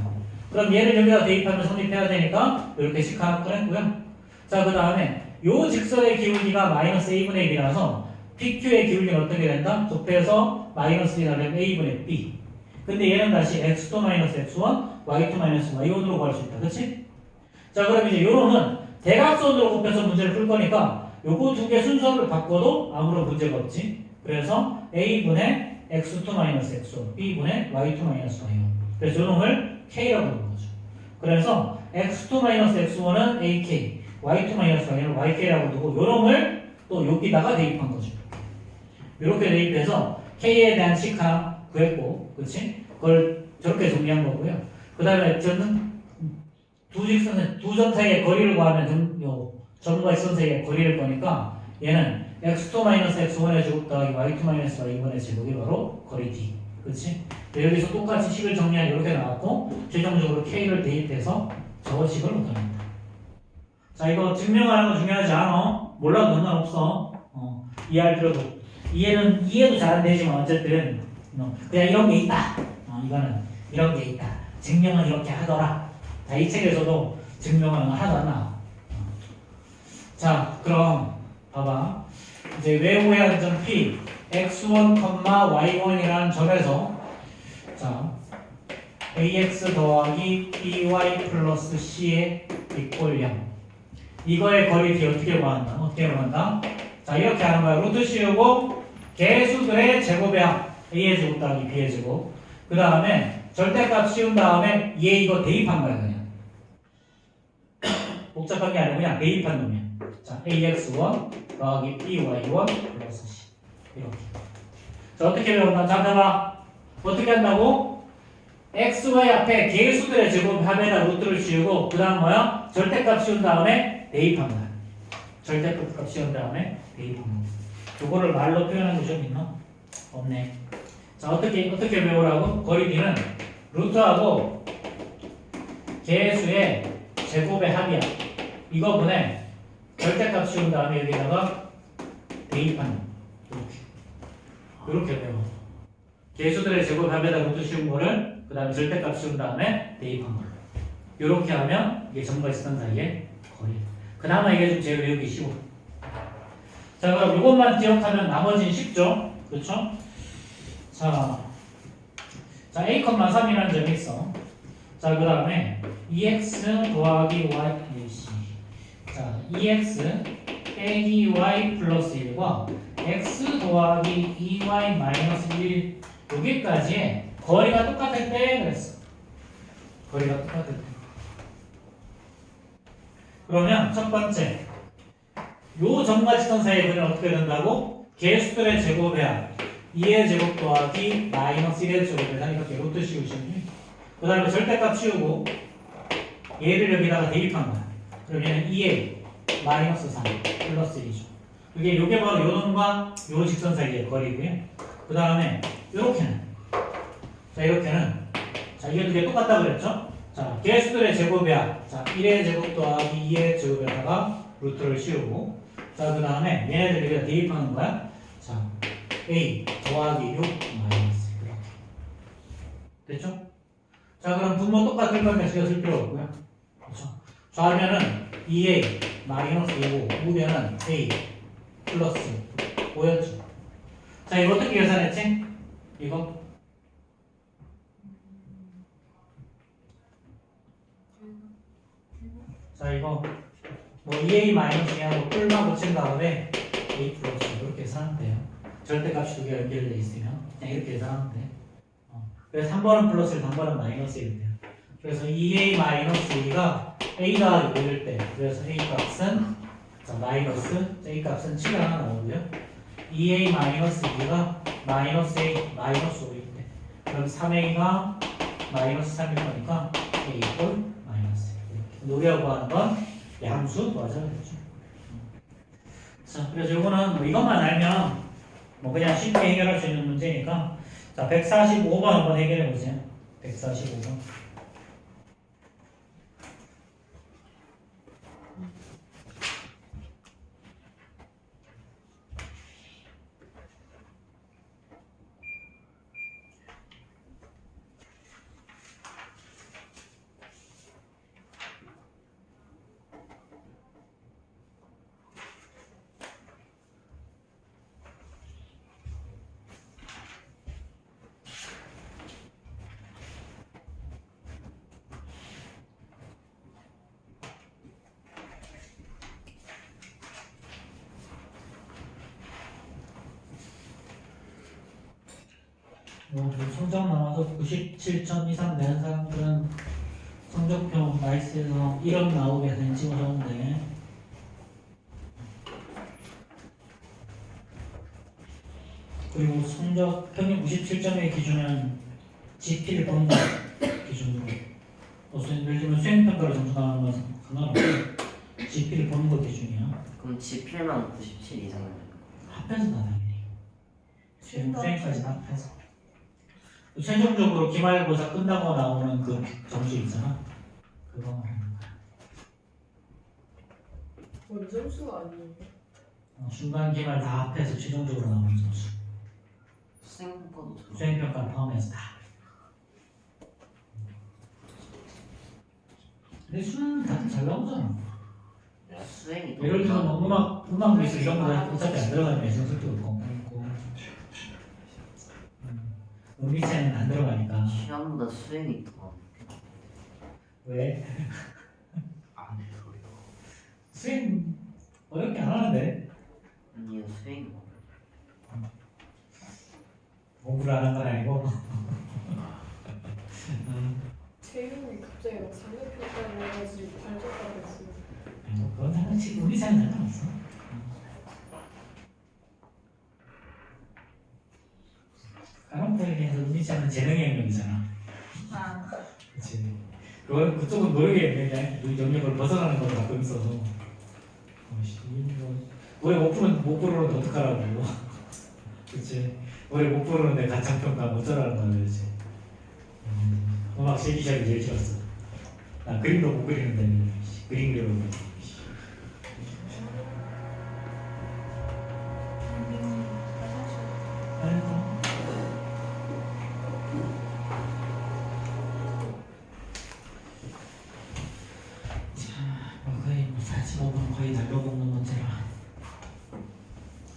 [SPEAKER 1] 그럼 얘를 여기다 대입하면 성립해야 되니까 이렇게 식 하나 꺼냈고요. 자, 그 다음에 요 직선의 기울기가 마이너스 a분의 1이라서 PQ의 기울기는 어떻게 된다? 곱해서 마이너스 1이 되면 a분의 b. 근데 얘는 다시 x2 마이너스 x1, y2 마이너스 y1으로 구할 수 있다. 그치? 자, 그럼 이제 요놈은 대각선으로 곱해서 문제를 풀 거니까 요거 두 개 순서를 바꿔도 아무런 문제가 없지. 그래서 a분의 x2 마이너스 x1, b분의 y2 마이너스 y1. 그래서 요놈을 k라고 부르는 거죠. 그래서 x2 마이너스 x1은 ak, y2 마이너스 y1은 yk라고 두고 요놈을 또 여기다가 대입한 거죠. 이렇게 대입해서 k에 대한 식 하나 구했고, 그렇지? 그걸 저렇게 정리한 거고요. 그 다음에 저는 두 점 사이의 거리를 구하면 점과 선 사이의 거리를 거니까 얘는 x2-x1의 제곱 더하기 y2-y1의 제곱이 바로 거리 d. 그렇지? 여기서 똑같이 식을 정리하면 이렇게 나왔고 최종적으로 k를 대입해서 저 식을 얻어낸다. 자, 이거 증명하는 거 중요하지 않아? 몰라도 상관없어. 이해할 필요도. 이해도 잘 안 되지만 어쨌든 그냥 이런 게 있다. 이거는 이런 게 있다. 증명은 이렇게 하더라. 자, 이 책에서도 증명은 하나도 안 나와. 자, 그럼 봐봐. 이제 외부의 한 점 P x1, y1이라는 점에서 자 ax 더하기 by 플러스 c의 이꼴 0. 이거의 거리 D 어떻게 구한다? 어떻게 구한다? 자, 이렇게 하는 거야. 루트 씌우고 개수들의 제곱의 합 a의 제곱 더하기 b의 제곱. 그 다음에 절대값 씌운 다음에 얘 이거 대입한 거야 그냥. 복잡한 게 아니고 그냥 대입한 놈이야. 자, ax1 더하기 by1 플러스 c. 이렇게. 자, 어떻게 배운다? 자, 봐봐. 어떻게 한다고? xy 앞에 개수들의 제곱 합에다 루트를 씌우고 그 다음 뭐야? 절대값 씌운 다음에 대입한 거야. 절대값 씌운 다음에 대입한 거야. 요거를 말로 표현한 게 좀 있나? 없네. 자, 어떻게 배우라고? 거리 D는 루트하고 개수의 제곱의 합이야. 이거분에 절대값 씌운 다음에 여기다가 대입하는 이렇게 배워. 개수들의 제곱 합에다 루트 씌운 거를 그 다음에 절대값 씌운 다음에 대입한 거. 이렇게 하면 이게 점과 있었던 사이의 거리. 그나마 이게 좀 제일 외우기 쉬워. 자, 그럼 이것만 기억하면 나머지는 쉽죠? 그렇죠? 자, a, 3이라는 점이 있어. 자, 그 다음에 2x 더하기 y, 자, 2x 빼기 y 플러스 1과 x 더하기 2y 마이너스 1 여기까지의 거리가 똑같을 때 그랬어. 거리가 똑같을 때. 그러면 첫 번째 요 점과 직선 사이의 거리는 어떻게 된다고? 개수들의 제곱해야 2의 제곱 더하기 마이너스 1의 제곱해야 이렇게 루트 씌우시면 그 다음에 절대값 씌우고 얘를 여기다가 대입한 거야. 그럼 얘는 2a 마이너스 3 플러스 1이죠. 요게 바로 요 놈과 요 직선 사이의 거리고요. 그 다음에 요렇게는 자, 이렇게는 자, 이게 두 개 똑같다고 그랬죠? 자, 개수들의 제곱이야. 자, 1의 제곱 더하기 2의 제곱에다가 루트를 씌우고 자, 그 다음에 얘네들 여기다 대입하는 거야. 자, a 더하기 6 마이너스 이렇게 됐죠? 자, 그럼 분모 똑같을 거니까 신경 쓸 필요 없고요. 그렇죠? 좌면은 2a 마이너스 5고 우변은 a 플러스 5였죠. 자, 이거 어떻게 계산했지? 이거 자, 이거 뭐 2a 마이너스 그냥 뿔만 붙인 다음에 a 플러스 이렇게 계산하면 돼요. 절대값이 두 개가 연결되어 있으면 그냥 이렇게 계산하면 돼. 그래서 한 번은 플러스 1, 한 번은 마이너스 1이 돼요. 그래서 2a 마이너스 2가 a 더하기 5일 때 그래서 a 값은 자, 마이너스 a 값은 7이 하나 나오고요. 2a 마이너스 2가 마이너스 a 마이너스 5일 때 그럼 3a가 마이너스 3일 거니까 a 이퀄 마이너스. 우리가 구하는 건 양수 구하자고 했죠. 자, 그래서 이거는 뭐 이것만 알면 뭐 그냥 쉽게 해결할 수 있는 문제니까 자, 145번 한번 해결해 보세요. 145번. 성적 나와서 97점 이상 내는 사람들은 성적표 나이스에서 1억 나오게 사진 찍어줬는데 그리고 성적 평균 97점의 기준은 GP를 보는 거 기준으로 예를 들면 수행평가를 점수 나가는 건 상관없고 GP를 보는 거 기준이야.
[SPEAKER 4] 그럼 지필만 97 이상이면
[SPEAKER 1] 합해서 나 당연히 수행까지 합해서 최종적으로 기말고사 끝나고 나오는 그 점수 있잖아. 그거 말하는 거야.
[SPEAKER 3] 원점수가 아니에요.
[SPEAKER 1] 중간 기말 다 합해서 최종적으로 나오는 점수.
[SPEAKER 4] 수행평가도 들어.
[SPEAKER 1] 수행평가 포함해서 다. 근데 수능 다들 잘 나오잖아.
[SPEAKER 4] 수행이
[SPEAKER 1] 예를 들면 뭐 음악 미술 이런 거 어차피 안 들어가면 예술도 있고 음미체는 안 들어가니까.
[SPEAKER 4] 시험보다 수행이 더.
[SPEAKER 1] 왜?
[SPEAKER 2] 안 해서요.
[SPEAKER 1] 수행 어렵게 안 하는데
[SPEAKER 4] 아니요 수행이 더.
[SPEAKER 1] 공부를 안 한 건 아니고.
[SPEAKER 3] 체육이 갑자기 막 상대평가를 해가지고 발전가 됐어요.
[SPEAKER 1] 그건 상관없이 음미체는 상관없어. 가람포에 대해서 음미체는 재능의 영역이잖아.
[SPEAKER 3] 아,
[SPEAKER 1] 그치. 그쪽은 노력의 영역이야. 영역을 벗어나는 걸 가끔 있어서. 왜 못 부르는데 어떡하라고. 그치. 왜 못 부르는데 가창평가 어쩌라는 거야, 그치. 음악 실기시합이 제일 싫었어. 나 그림도 못 그리는데, 그림 그려보고. 아이고. 거의 45분 거의 달려먹는 문제라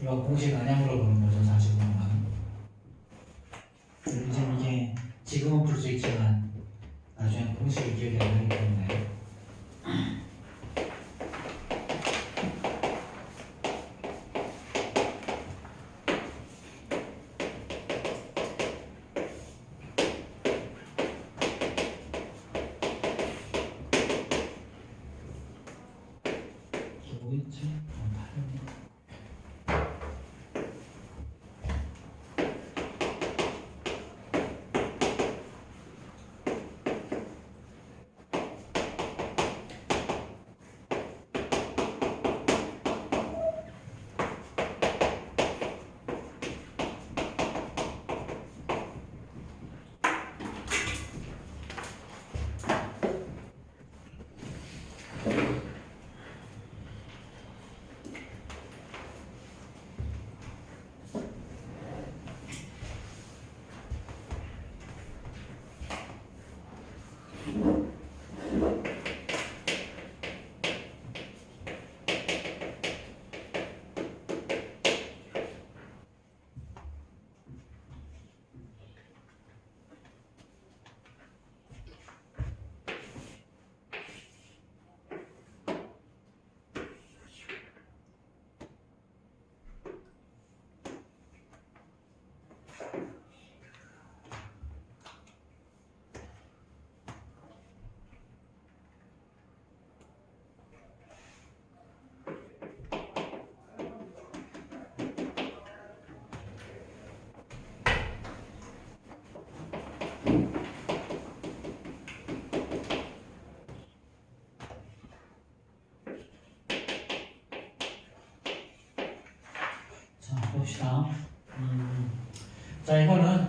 [SPEAKER 1] 이거 공식 아냐 물어보는 거죠 45분은. 요즘 이게 지금은 풀 수 있지만 나중에 공식이 기억이 안 나기 때문에 뭐겠지? 봅시다. 자, 이거는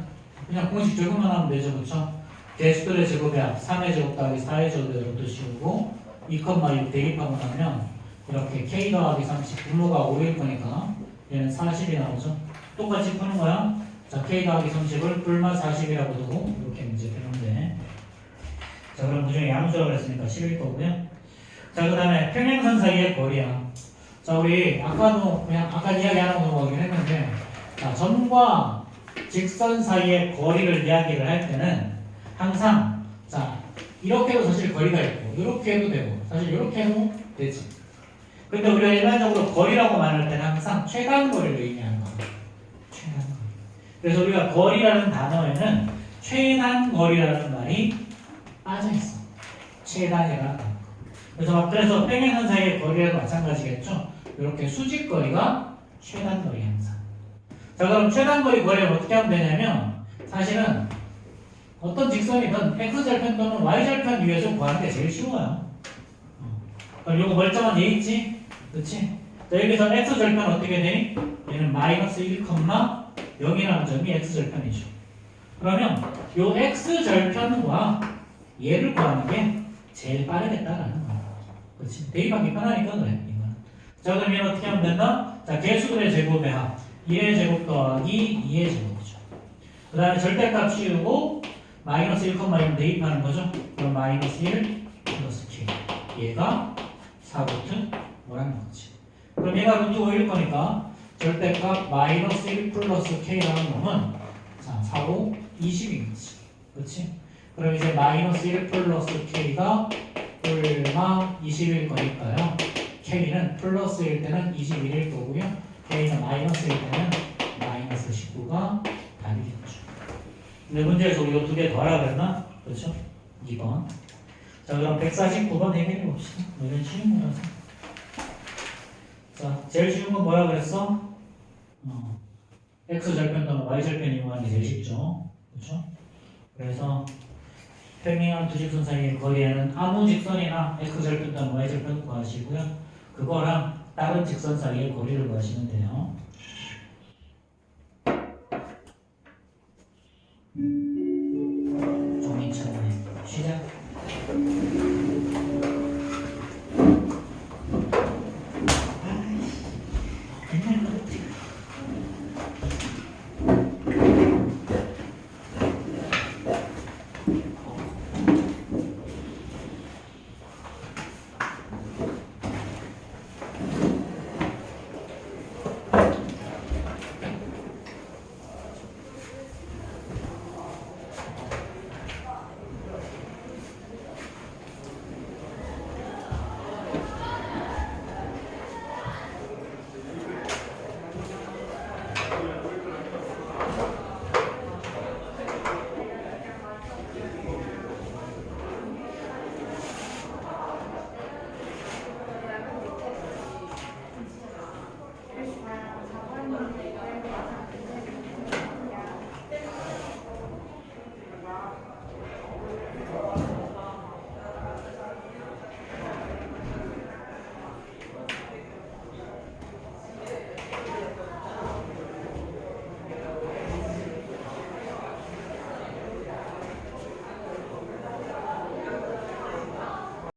[SPEAKER 1] 그냥 공식 적용만 하면 되죠, 그쵸? 개수들의 제곱의 합 3의 제곱 더하기 4의 제곱으로 씌우고 2,6 대입하고 나면 이렇게 k 더하기 30 분모가 5일 거니까 얘는 40이 나오죠. 똑같이 푸는 거야. 자, k 더하기 30을 불마 40이라고 두고 이렇게 문제 되는데, 자, 그럼 그중에 양수라고 했으니까 10일 거고요. 자, 그 다음에 평행선 사이의 거리야. 자, 우리 아까도 그냥 아까 이야기하는 거 보긴 했는데, 자, 점과 직선 사이의 거리를 이야기를 할 때는 항상, 자, 이렇게 해도 사실 거리가 있고 이렇게 해도 되고 사실 이렇게 해도 되지. 근데 우리가 일반적으로 거리라고 말할 때는 항상 최단 거리를 의미하는 거야. 최단 거리. 그래서 우리가 거리라는 단어에는 최단 거리라는 말이 빠져 있어. 최단이라는 단어. 그래서 평행선 사이의 거리라도 마찬가지겠죠. 이렇게 수직 거리가 최단 거리 항상. 자, 그럼 최단 거리 거리를 어떻게 하면 되냐면 사실은 어떤 직선이든 x절편 또는 y절편 위에서 구하는 게 제일 쉬워요. 그럼 이거 멀쩡한 얘 있지? 그렇지? 자, 여기서 x절편 어떻게 되니? 얘는 마이너스 1,0이라는 점이 x절편이죠. 그러면 요 x절편과 얘를 구하는 게 제일 빠르겠다라는 거야. 그렇지? 대입하기 편하니까 그래. 이거는. 자, 그럼 얘는 어떻게 하면 된다? 자, 개수들의 제곱의 합 1의 제곱 더하기 2의 제곱이죠. 그 다음에 절대값 씌우고 마이너스 1,1 대입하는 거죠. 그럼 마이너스 1 플러스 k. 얘가 4루트 뭐라는 거지. 그럼 얘가 루트 5일 거니까 절대값 마이너스 1 플러스 k라는 놈은 자, 4, 5, 20인 거지. 그렇지? 그럼 이제 마이너스 1 플러스 k가 얼마 20일 거니까요. k는 플러스일 때는 21일 거고요. k는 마이너스일 때는 마이너스 19가 답이겠죠. 근데 문제에서 우리가 두 개 더 하라 그랬나? 그렇죠? 2번. 자, 그럼 149번 해결해 봅시다. 이건 쉬운 거라서. 자, 제일 쉬운 건 뭐라 그랬어? x절편 또는 y절편 이용하는 게 제일 쉽죠. 그렇죠? 그래서 평행한 두 직선 사이의 거리에는 아무 직선이나 x절편 또는 y절편 구하시고요. 그거랑 다른 직선 사이의 거리를 구하시면 돼요.